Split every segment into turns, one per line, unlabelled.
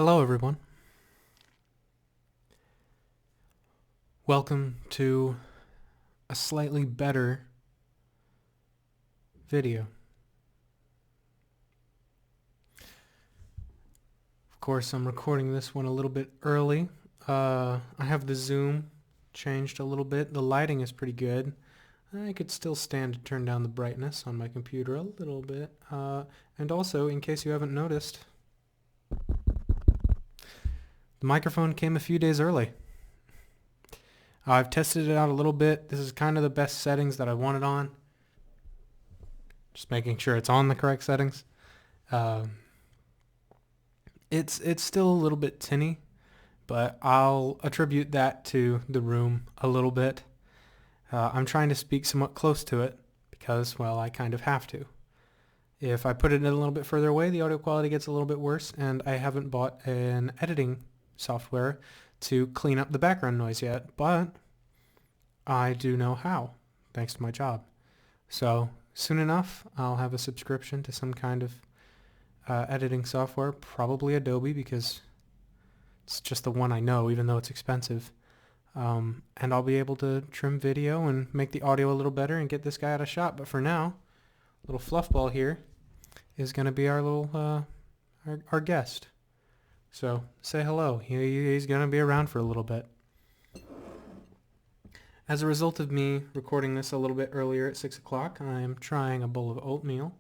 Hello everyone. Welcome to a slightly better video. Of course, I'm recording this one a little bit early. I have the zoom changed a little bit. The lighting is pretty good. I could still stand to turn down the brightness on my computer a little bit. And also, in case you haven't noticed, the microphone came a few days early. I've tested it out a little bit. This is kind of the best settings that I want it on. Just making sure it's on the correct settings. It's still a little bit tinny, but I'll attribute that to the room a little bit. I'm trying to speak somewhat close to it because, well, I kind of have to. If I put it in a little bit further away, the audio quality gets a little bit worse, and I haven't bought an editing software to clean up the background noise yet, but I do know how, thanks to my job. So soon enough, I'll have a subscription to some kind of editing software, probably Adobe, because it's just the one I know, even though it's expensive. And I'll be able to trim video and make the audio a little better and get this guy out of shot. But for now, little fluffball here is going to be our little our guest. So say hello. He's going to be around for a little bit. As a result of me recording this a little bit earlier at 6 o'clock, I'm trying a bowl of oatmeal.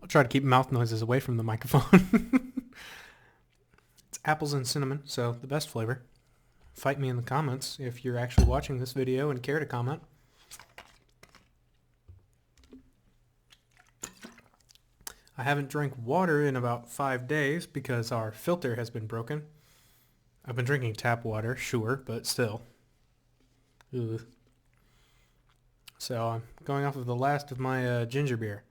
I'll try to keep mouth noises away from the microphone. It's apples and cinnamon, so the best flavor. Fight me in the comments if you're actually watching this video and care to comment. I haven't drank water in about 5 days because our filter has been broken. I've been drinking tap water, sure, but still. Ugh. So I'm going off of the last of my ginger beer.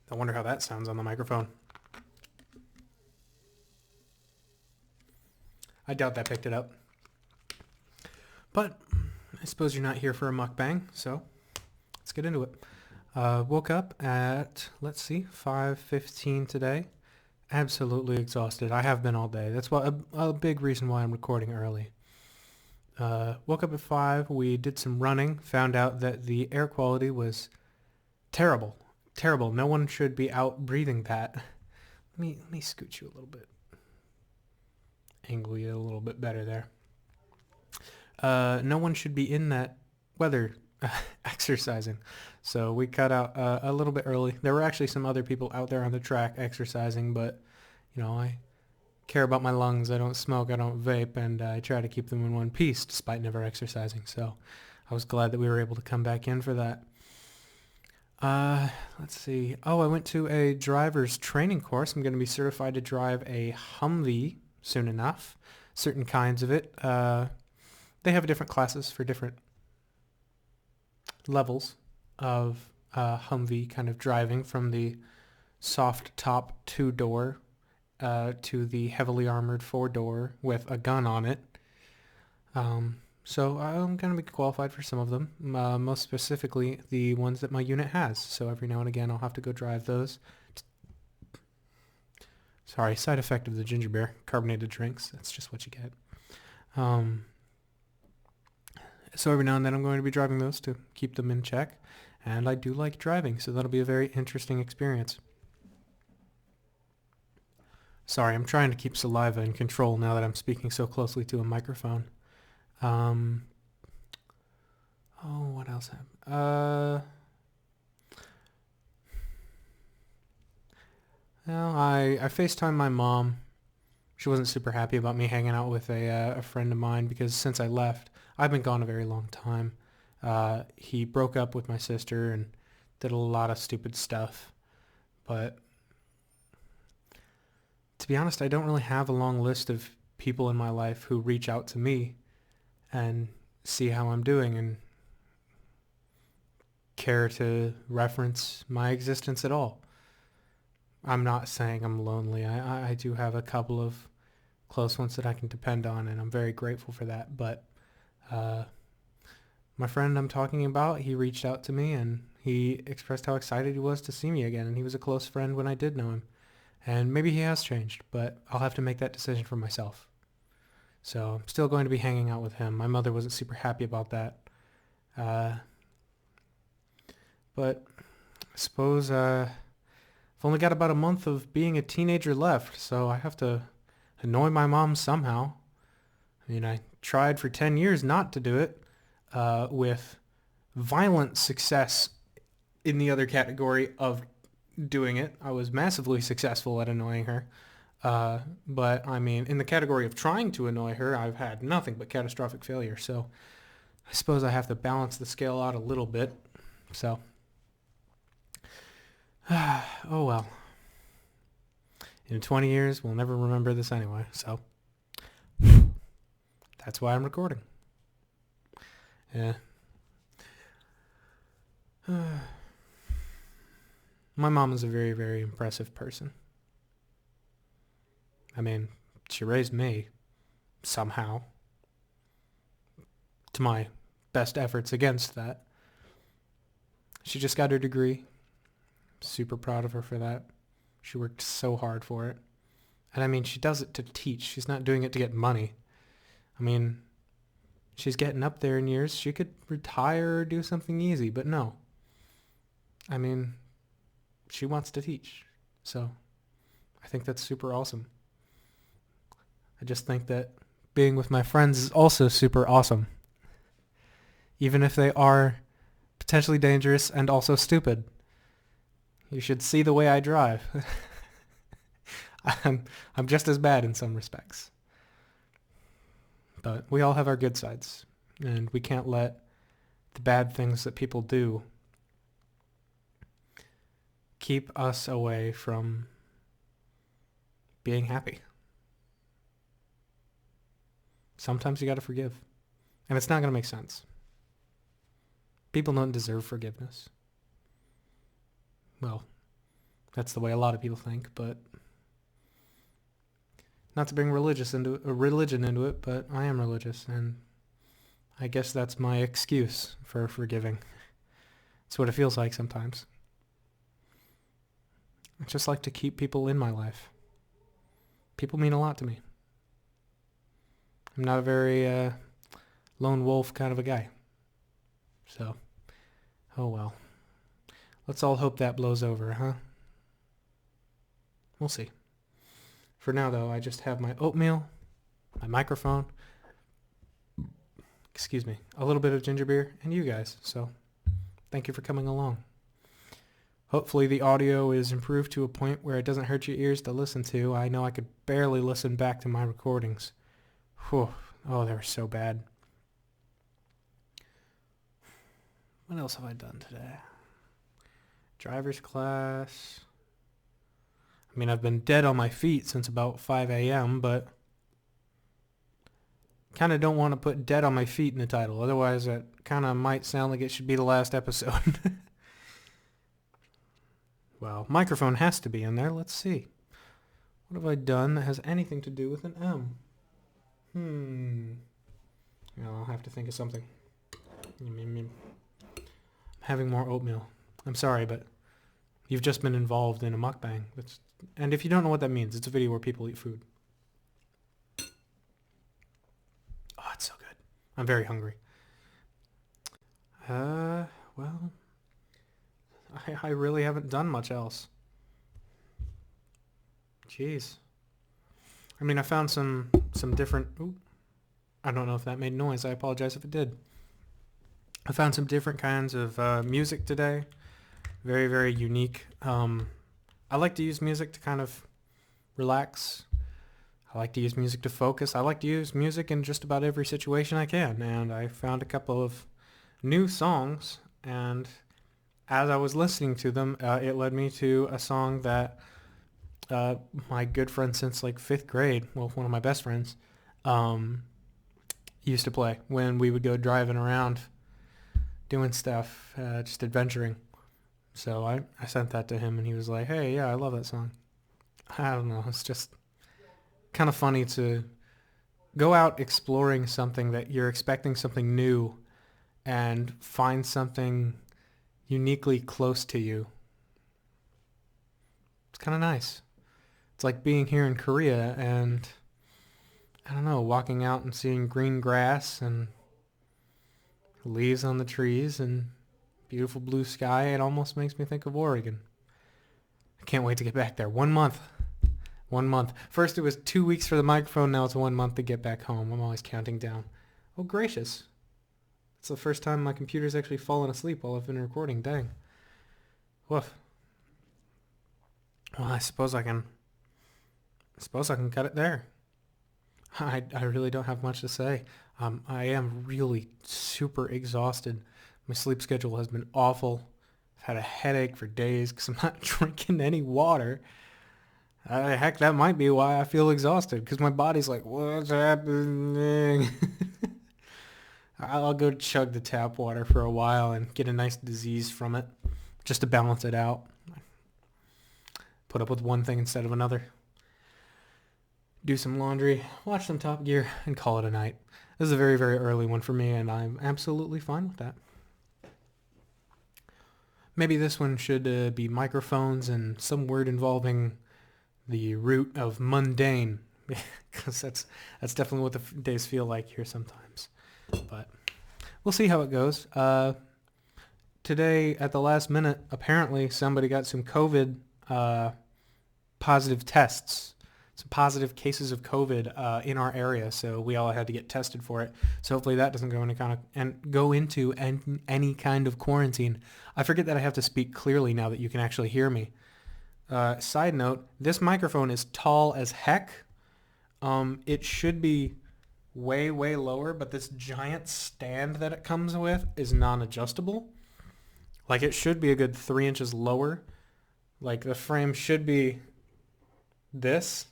I wonder how that sounds on the microphone. I doubt that picked it up. But I suppose you're not here for a mukbang, so let's get into it. Woke up at, let's see, 5:15 today. Absolutely exhausted. I have been all day. That's why a big reason why I'm recording early. Woke up at 5. We did some running. Found out that the air quality was terrible. Terrible. No one should be out breathing that. Let me scoot you a little bit. Angle you a little bit better there. No one should be in that weather exercising. So we cut out a little bit early. There were actually some other people out there on the track exercising, but you know, I care about my lungs. I don't smoke, I don't vape, and I try to keep them in one piece despite never exercising. So I was glad that we were able to come back in for that. Let's see. Oh, I went to a driver's training course. I'm going to be certified to drive a Humvee soon enough. Certain kinds of it. They have different classes for different levels of Humvee kind of driving, from the soft top 2-door to the heavily armored 4-door with a gun on it. So I'm going to be qualified for some of them, most specifically the ones that my unit has. So every now and again I'll have to go drive those. Sorry, side effect of the ginger beer, carbonated drinks. That's just what you get. So every now and then I'm going to be driving those to keep them in check. And I do like driving, so that'll be a very interesting experience. Sorry, I'm trying to keep saliva in control now that I'm speaking so closely to a microphone. Oh, what else happened? Well, I FaceTimed my mom. She wasn't super happy about me hanging out with a friend of mine because since I left, I've been gone a very long time. He broke up with my sister and did a lot of stupid stuff. But to be honest, I don't really have a long list of people in my life who reach out to me and see how I'm doing and care to reference my existence at all. I'm not saying I'm lonely. I do have a couple of close ones that I can depend on, and I'm very grateful for that. But my friend I'm talking about, he reached out to me and he expressed how excited he was to see me again. And he was a close friend when I did know him. And maybe he has changed, but I'll have to make that decision for myself. So I'm still going to be hanging out with him. My mother wasn't super happy about that. But I suppose I've only got about a month of being a teenager left, so I have to annoy my mom somehow. I mean, I tried for 10 years not to do it, with violent success in the other category of doing it. I was massively successful at annoying her. But I mean, in the category of trying to annoy her, I've had nothing but catastrophic failure. So I suppose I have to balance the scale out a little bit. So, oh well. In 20 years, we'll never remember this anyway. So that's why I'm recording. Yeah. My mom is a very, very impressive person. I mean, she raised me somehow, to my best efforts against that. She just got her degree. Super proud of her for that. She worked so hard for it. And I mean, she does it to teach. She's not doing it to get money. I mean, she's getting up there in years. She could retire or do something easy, but no. I mean, she wants to teach. So I think that's super awesome. I just think that being with my friends is also super awesome. Even if they are potentially dangerous and also stupid. You should see the way I drive. I'm just as bad in some respects. But we all have our good sides. And we can't let the bad things that people do keep us away from being happy. Sometimes you got to forgive. And it's not going to make sense. People don't deserve forgiveness. Well, that's the way a lot of people think, but not to bring religion into it, but I am religious, and I guess that's my excuse for forgiving. It's what it feels like sometimes. I just like to keep people in my life. People mean a lot to me. I'm not a very lone wolf kind of a guy. So, oh well. Let's all hope that blows over, huh? We'll see. For now, though, I just have my oatmeal, my microphone, a little bit of ginger beer, and you guys. So, thank you for coming along. Hopefully the audio is improved to a point where it doesn't hurt your ears to listen to. I know I could barely listen back to my recordings. Whew. Oh, they were so bad. What else have I done today? Driver's class. I mean, I've been dead on my feet since about 5 a.m., but kind of don't want to put dead on my feet in the title. Otherwise, it kind of might sound like it should be the last episode. Well, microphone has to be in there. Let's see. What have I done that has anything to do with an M? I'll have to think of something. I'm having more oatmeal. I'm sorry, but you've just been involved in a mukbang. And if you don't know what that means, it's a video where people eat food. Oh, it's so good. I'm very hungry. Well, I really haven't done much else. Jeez. I mean, I found some different... Ooh, I don't know if that made noise. I apologize if it did. I found some different kinds of music today. Very, very unique. I like to use music to kind of relax. I like to use music to focus. I like to use music in just about every situation I can. And I found a couple of new songs. And as I was listening to them, it led me to a song that my good friend since like 5th grade, well, one of my best friends, used to play when we would go driving around doing stuff, just adventuring. So I sent that to him and he was like, hey, yeah, I love that song. I don't know. It's just kind of funny to go out exploring something that you're expecting something new and find something uniquely close to you. It's kind of nice. It's like being here in Korea and, I don't know, walking out and seeing green grass and leaves on the trees and beautiful blue sky. It almost makes me think of Oregon. I can't wait to get back there. 1 month. 1 month. First it was 2 weeks for the microphone. Now it's 1 month to get back home. I'm always counting down. Oh, gracious. It's the first time my computer's actually fallen asleep while I've been recording. Dang. Woof. Well, I suppose I can cut it there. I really don't have much to say. I am really super exhausted. My sleep schedule has been awful. I've had a headache for days because I'm not drinking any water. Heck, that might be why I feel exhausted, because my body's like, what's happening? I'll go chug the tap water for a while and get a nice disease from it just to balance it out. Put up with one thing instead of another. Do some laundry, watch some Top Gear, and call it a night. This is a very, very early one for me, and I'm absolutely fine with that. Maybe this one should be microphones and some word involving the root of mundane, because that's definitely what the days feel like here sometimes. But we'll see how it goes. Today, at the last minute, apparently somebody got some COVID positive tests, some positive cases of COVID in our area, so we all had to get tested for it. So hopefully that doesn't go into any kind of quarantine. I forget that I have to speak clearly now that you can actually hear me. Side note, this microphone is tall as heck. It should be way, way lower, but this giant stand that it comes with is non-adjustable. Like, it should be a good 3 inches lower. Like, the frame should be this,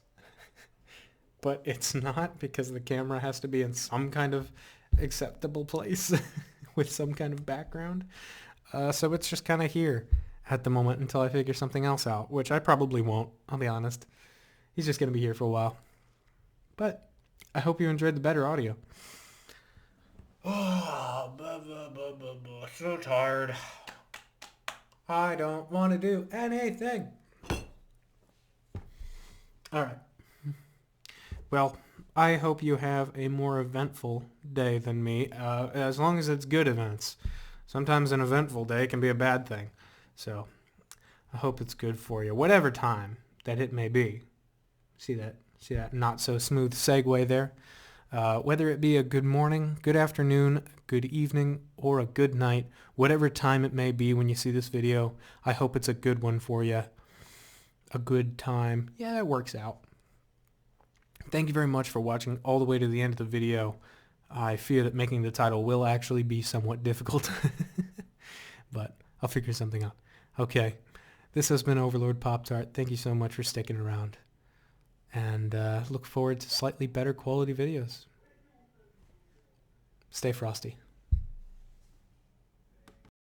but it's not, because the camera has to be in some kind of acceptable place with some kind of background. So it's just kind of here at the moment until I figure something else out, which I probably won't, I'll be honest. He's just going to be here for a while. But I hope you enjoyed the better audio. Oh, so tired. I don't want to do anything. All right. Well, I hope you have a more eventful day than me, as long as it's good events. Sometimes an eventful day can be a bad thing. So I hope it's good for you, whatever time that it may be. See that not so smooth segue there? Whether it be a good morning, good afternoon, good evening, or a good night, whatever time it may be when you see this video, I hope it's a good one for you. A good time. Yeah, that works out. Thank you very much for watching all the way to the end of the video. I fear that making the title will actually be somewhat difficult, but I'll figure something out. Okay, this has been Overlord Pop-Tart. Thank you so much for sticking around, and look forward to slightly better quality videos. Stay frosty.